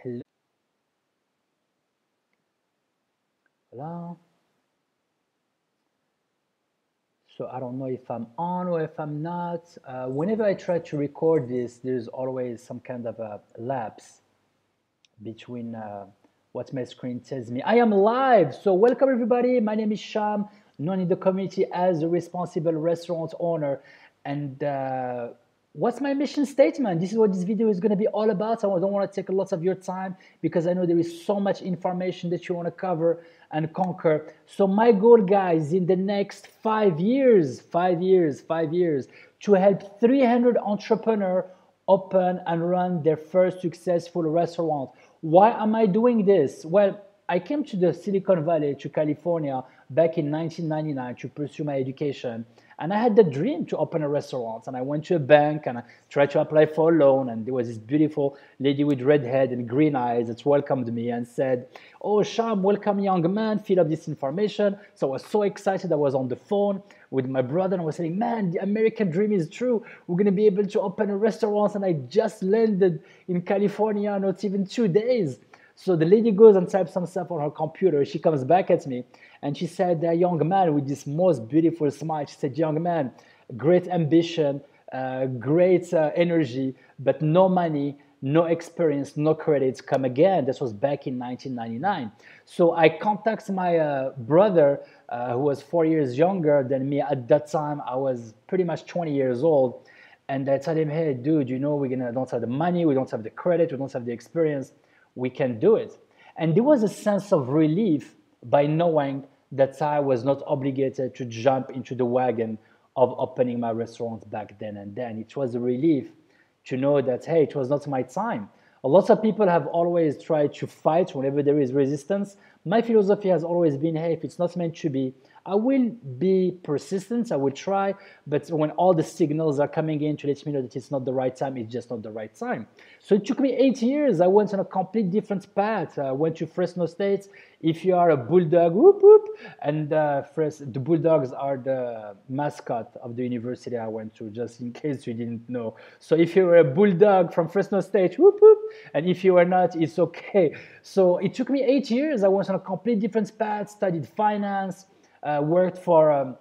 Hello. Hello. So I don't know if I'm on or if I'm not. Whenever I try to record this, there's always some kind of a lapse between what my screen tells me. I am live. So welcome everybody. My name is Sham, known in the community as the responsible restaurant owner. And what's my mission statement? This is what this video is going to be all about. So I don't want to take a lot of your time because I know there is so much information that you want to cover and conquer. So my goal, guys, in the next 5 years, 5 years, 5 years, to help 300 entrepreneurs open and run their first successful restaurant. Why am I doing this? Well, I came to the Silicon Valley, to California, back in 1999 to pursue my education. And I had the dream to open a restaurant. And I went to a bank and I tried to apply for a loan. And there was this beautiful lady with red hair and green eyes that welcomed me and said, "Oh, Sham, welcome, young man, fill up this information." So I was so excited. I was on the phone with my brother and I was saying, "Man, the American dream is true. We're going to be able to open a restaurant." And I just landed in California, not even 2 days. So the lady goes and types some stuff on her computer. She comes back at me and she said, "A young man," with this most beautiful smile, she said, "Young man, great ambition, great energy, but no money, no experience, no credits. Come again." This was back in 1999. So I contacted my brother, who was 4 years younger than me. At that time, I was pretty much 20 years old. And I told him, "Hey, dude, don't have the money, we don't have the credit, we don't have the experience. We can do it." And there was a sense of relief by knowing that I was not obligated to jump into the wagon of opening my restaurant back then and then. It was a relief to know that, hey, it was not my time. A lot of people have always tried to fight whenever there is resistance. My philosophy has always been, hey, if it's not meant to be, I will be persistent, I will try, but when all the signals are coming in to let me know that it's not the right time, it's just not the right time. So it took me 8 years. I went on a complete different path. I went to Fresno State. If you are a bulldog, whoop, whoop, and the bulldogs are the mascot of the university I went to, just in case you didn't know. So if you were a bulldog from Fresno State, whoop, whoop, and if you were not, it's okay. So it took me 8 years. I went on a complete different path, studied finance, worked for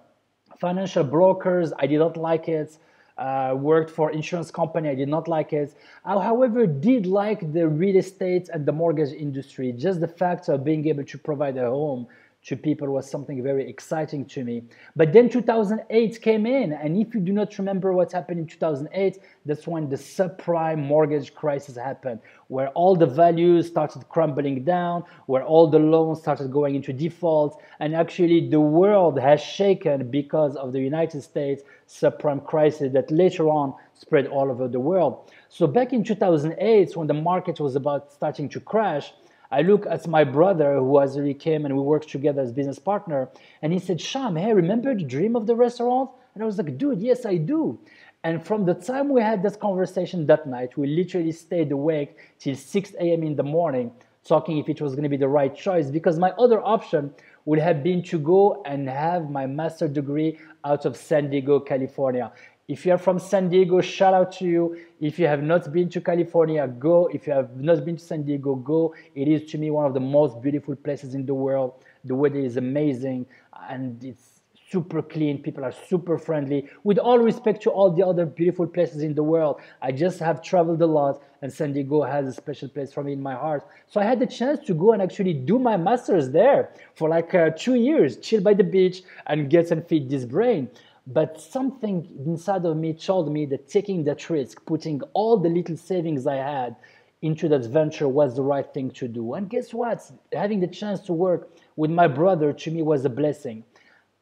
financial brokers. I did not like it. Worked for insurance company. I did not like it. I, however, did like the real estate and the mortgage industry. Just the fact of being able to provide a home to people was something very exciting to me. But then 2008 came in, and if you do not remember what happened in 2008, that's when the subprime mortgage crisis happened, where all the values started crumbling down, where all the loans started going into default, and actually the world has shaken because of the United States subprime crisis that later on spread all over the world. So back in 2008, when the market was about starting to crash, I look at my brother who actually came and we worked together as business partner, and he said, "Sham, hey, remember the dream of the restaurant?" And I was like, "Dude, yes, I do." And from the time we had this conversation that night, we literally stayed awake till 6 a.m. in the morning talking if it was going to be the right choice, because my other option would have been to go and have my master degree out of San Diego, California. If you are from San Diego, shout out to you. If you have not been to California, go. If you have not been to San Diego, go. It is, to me, one of the most beautiful places in the world. The weather is amazing and it's super clean. People are super friendly. With all respect to all the other beautiful places in the world, I just have traveled a lot, and San Diego has a special place for me in my heart. So I had the chance to go and actually do my master's there for like 2 years, chill by the beach and get and feed this brain. But something inside of me told me that taking that risk, putting all the little savings I had into that venture was the right thing to do. And guess what? Having the chance to work with my brother to me was a blessing.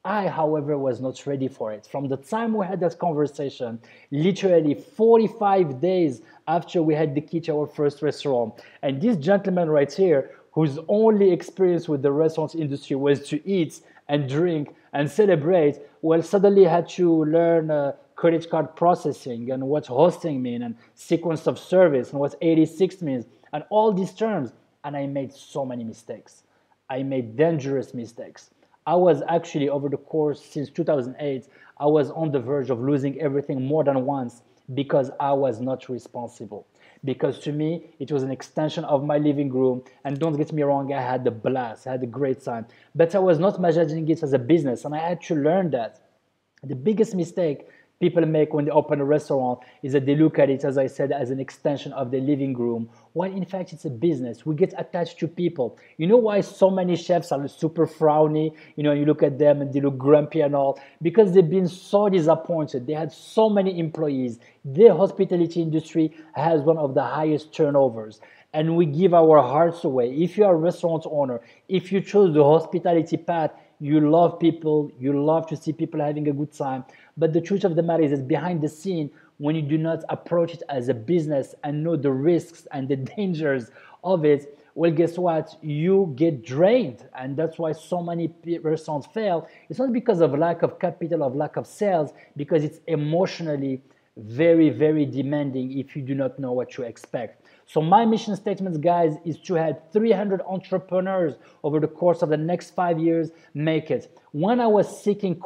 I, however, was not ready for it. From the time we had that conversation, literally 45 days after we had the key to our first restaurant, and this gentleman right here, whose only experience with the restaurant industry was to eat and drink and celebrate, well, suddenly had to learn credit card processing and what hosting means and sequence of service and what 86 means and all these terms. And I made so many mistakes. I made dangerous mistakes. I was actually, over the course since 2008, I was on the verge of losing everything more than once because I was not responsible. because to me, it was an extension of my living room. And don't get me wrong, I had a blast, I had a great time. But I was not managing it as a business, and I had to learn that. The biggest mistake people make when they open a restaurant is that they look at it, as I said, as an extension of their living room, while in fact it's a business. We get attached to people. You know why so many chefs are super frowny? You look at them and they look grumpy and all, because they've been so disappointed. They had so many employees. The hospitality industry has one of the highest turnovers, and we give our hearts away. If you are a restaurant owner, if you choose the hospitality path, you love people, you love to see people having a good time. But the truth of the matter is that behind the scene, when you do not approach it as a business and know the risks and the dangers of it, well, guess what? You get drained. And that's why so many restaurants fail. It's not because of lack of capital, of lack of sales, because it's emotionally very, very demanding if you do not know what you expect. So my mission statement, guys, is to help 300 entrepreneurs over the course of the next 5 years make it. When I was seeking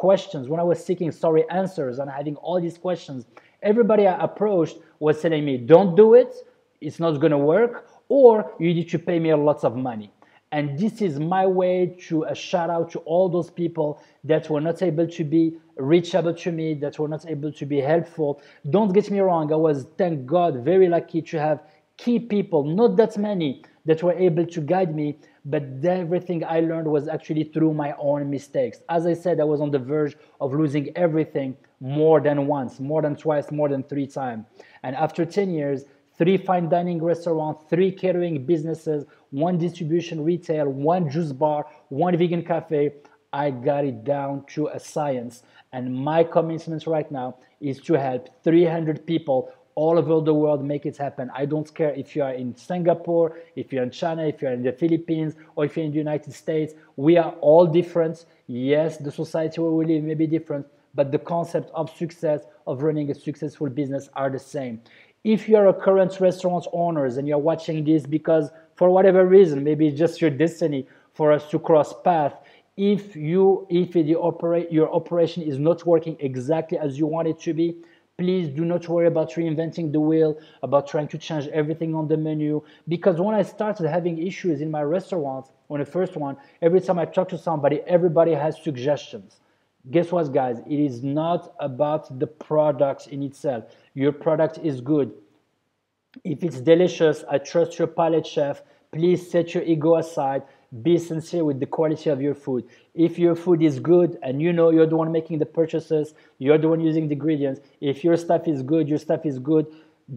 answers and having all these questions, everybody I approached was telling me, don't do it, it's not going to work, or you need to pay me a lot of money. And this is my way to a shout out to all those people that were not able to be reachable to me, that were not able to be helpful. Don't get me wrong, I was, thank God, very lucky to have key people, not that many, that were able to guide me, but everything I learned was actually through my own mistakes. As I said, I was on the verge of losing everything more than once, more than twice, more than 3 times. And after 10 years, 3 fine dining restaurants, 3 catering businesses, 1 distribution retail, 1 juice bar, 1 vegan cafe, I got it down to a science. And my commitment right now is to help 300 people all over the world make it happen. I don't care if you are in Singapore, if you're in China, if you're in the Philippines, or if you're in the United States. We are all different. Yes, the society where we live may be different, but the concept of success, of running a successful business are the same. If you're a current restaurant owner and you're watching this because for whatever reason, maybe it's just your destiny for us to cross paths, if your operation is not working exactly as you want it to be, please do not worry about reinventing the wheel, about trying to change everything on the menu. Because when I started having issues in my restaurants, on the first one, every time I talk to somebody, everybody has suggestions. Guess what, guys? It is not about the product in itself. Your product is good. If it's delicious, I trust your palate chef. Please set your ego aside. Be sincere with the quality of your food. If your food is good and you know you're the one making the purchases, you're the one using the ingredients, if your stuff is good, your stuff is good,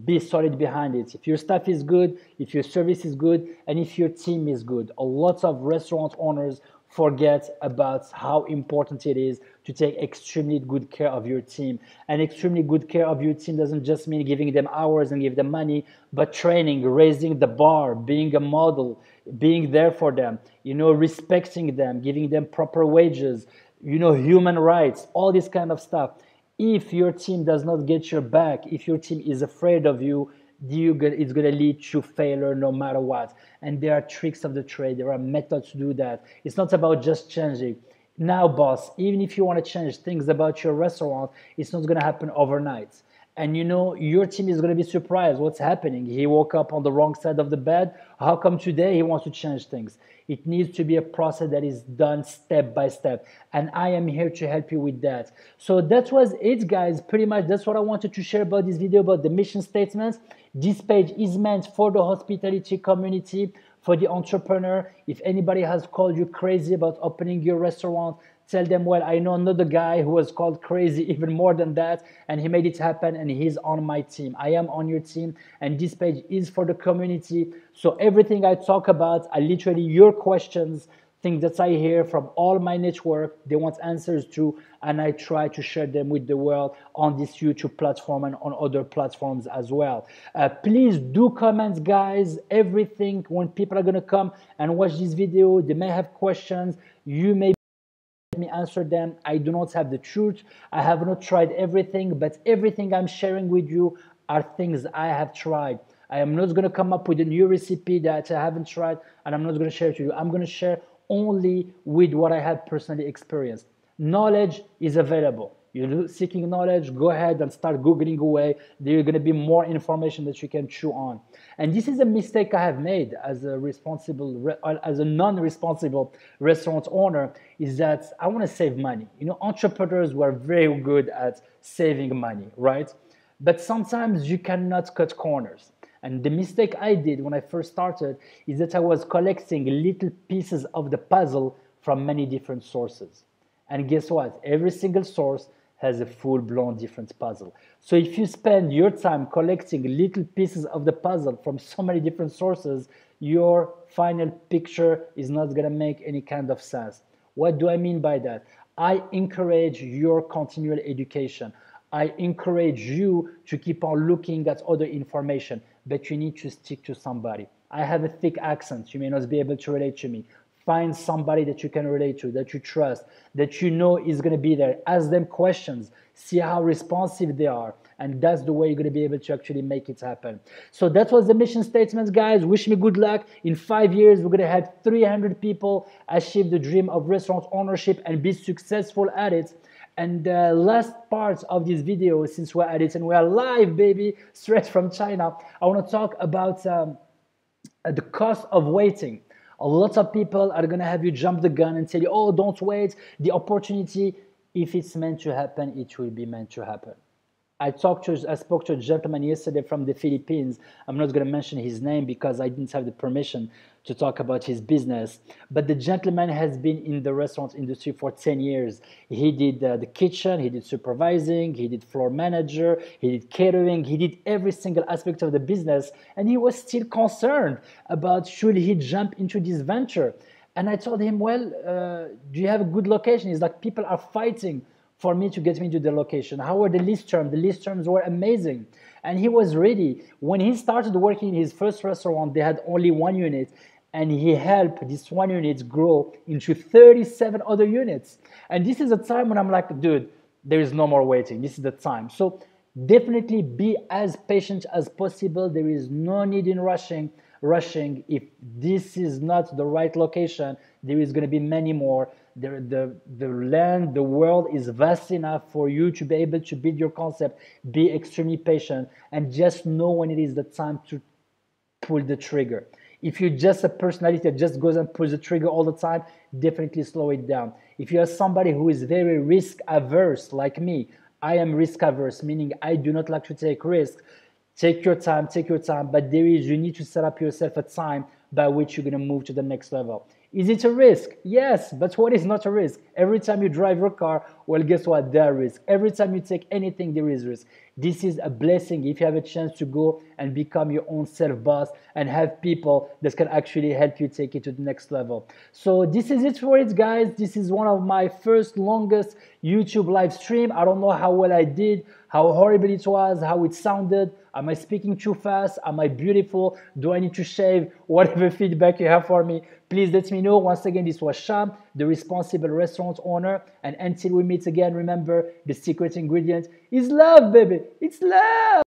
be solid behind it. If your stuff is good, if your service is good, and if your team is good. A lot of restaurant owners forget about how important it is to take extremely good care of your team. And extremely good care of your team doesn't just mean giving them hours and give them money, but training, raising the bar, being a model, being there for them, respecting them, giving them proper wages, human rights, all this kind of stuff. If your team does not get your back, if your team is afraid of you, it's going to lead to failure no matter what. And there are tricks of the trade. There are methods to do that. It's not about just changing. Now, boss, even if you want to change things about your restaurant, it's not going to happen overnight. And your team is going to be surprised. What's happening? He woke up on the wrong side of the bed. How come today he wants to change things? It needs to be a process that is done step by step. And I am here to help you with that. So that was it, guys. Pretty much that's what I wanted to share about this video, about the mission statements. This page is meant for the hospitality community, for the entrepreneur. If anybody has called you crazy about opening your restaurant, tell them, well, I know another guy who was called crazy even more than that, and he made it happen, and he's on my team. I am on your team, and this page is for the community. So everything I talk about are literally your questions, things that I hear from all my network, they want answers to, and I try to share them with the world on this YouTube platform and on other platforms as well. Please do comment, guys, everything. When people are going to come and watch this video, they may have questions. You may me answer them. I do not have the truth. I have not tried everything, but everything I'm sharing with you are things I have tried. I am not going to come up with a new recipe that I haven't tried, and I'm not going to share it to you. I'm going to share only with what I have personally experienced. Knowledge is available. You're seeking knowledge, go ahead and start Googling away. There's going to be more information that you can chew on. And this is a mistake I have made as a non-responsible restaurant owner, is that I want to save money. You know, entrepreneurs were very good at saving money, right? But sometimes you cannot cut corners. And the mistake I did when I first started is that I was collecting little pieces of the puzzle from many different sources. And guess what? Every single source has a full-blown different puzzle. So if you spend your time collecting little pieces of the puzzle from so many different sources, your final picture is not going to make any kind of sense. What do I mean by that? I encourage your continual education. I encourage you to keep on looking at other information, but you need to stick to somebody. I have a thick accent. You may not be able to relate to me. Find somebody that you can relate to, that you trust, that you know is going to be there. Ask them questions. See how responsive they are. And that's the way you're going to be able to actually make it happen. So that was the mission statement, guys. Wish me good luck. In 5 years, we're going to have 300 people achieve the dream of restaurant ownership and be successful at it. And the last part of this video, since we're at it and we are live, baby, straight from China, I want to talk about the cost of waiting. A lot of people are going to have you jump the gun and tell you, oh, don't wait. The opportunity, if it's meant to happen, it will be meant to happen. I spoke to a gentleman yesterday from the Philippines. I'm not going to mention his name because I didn't have the permission to talk about his business. But the gentleman has been in the restaurant industry for 10 years. He did the kitchen, he did supervising, he did floor manager, he did catering, he did every single aspect of the business. And he was still concerned about should he jump into this venture. And I told him, well, do you have a good location? He's like, people are fighting for me to get me to the location. How were the list terms? The list terms were amazing. And he was ready. When he started working in his first restaurant, they had only 1 unit. And he helped this 1 unit grow into 37 other units. And this is a time when I'm like, dude, there is no more waiting. This is the time. So definitely be as patient as possible. There is no need in rushing. If this is not the right location, there is going to be many more. The land, the world is vast enough for you to be able to build your concept. Be extremely patient and just know when it is the time to pull the trigger. If you're just a personality that just goes and pulls the trigger all the time, definitely slow it down. If you're somebody who is very risk averse like me, I am risk averse, meaning I do not like to take risks. Take your time, but you need to set up yourself a time by which you're going to move to the next level. Is it a risk? Yes, but what is not a risk? Every time you drive your car, well, guess what? There is risk. Every time you take anything, there is risk. This is a blessing if you have a chance to go and become your own self-boss and have people that can actually help you take it to the next level. So this is it for it, guys. This is one of my first longest YouTube live stream. I don't know how well I did, how horrible it was, how it sounded. Am I speaking too fast? Am I beautiful? Do I need to shave? Whatever feedback you have for me, please let me know. Once again, this was Sham, the responsible restaurant owner. And until we meet again, remember, the secret ingredient is love, baby. It's love.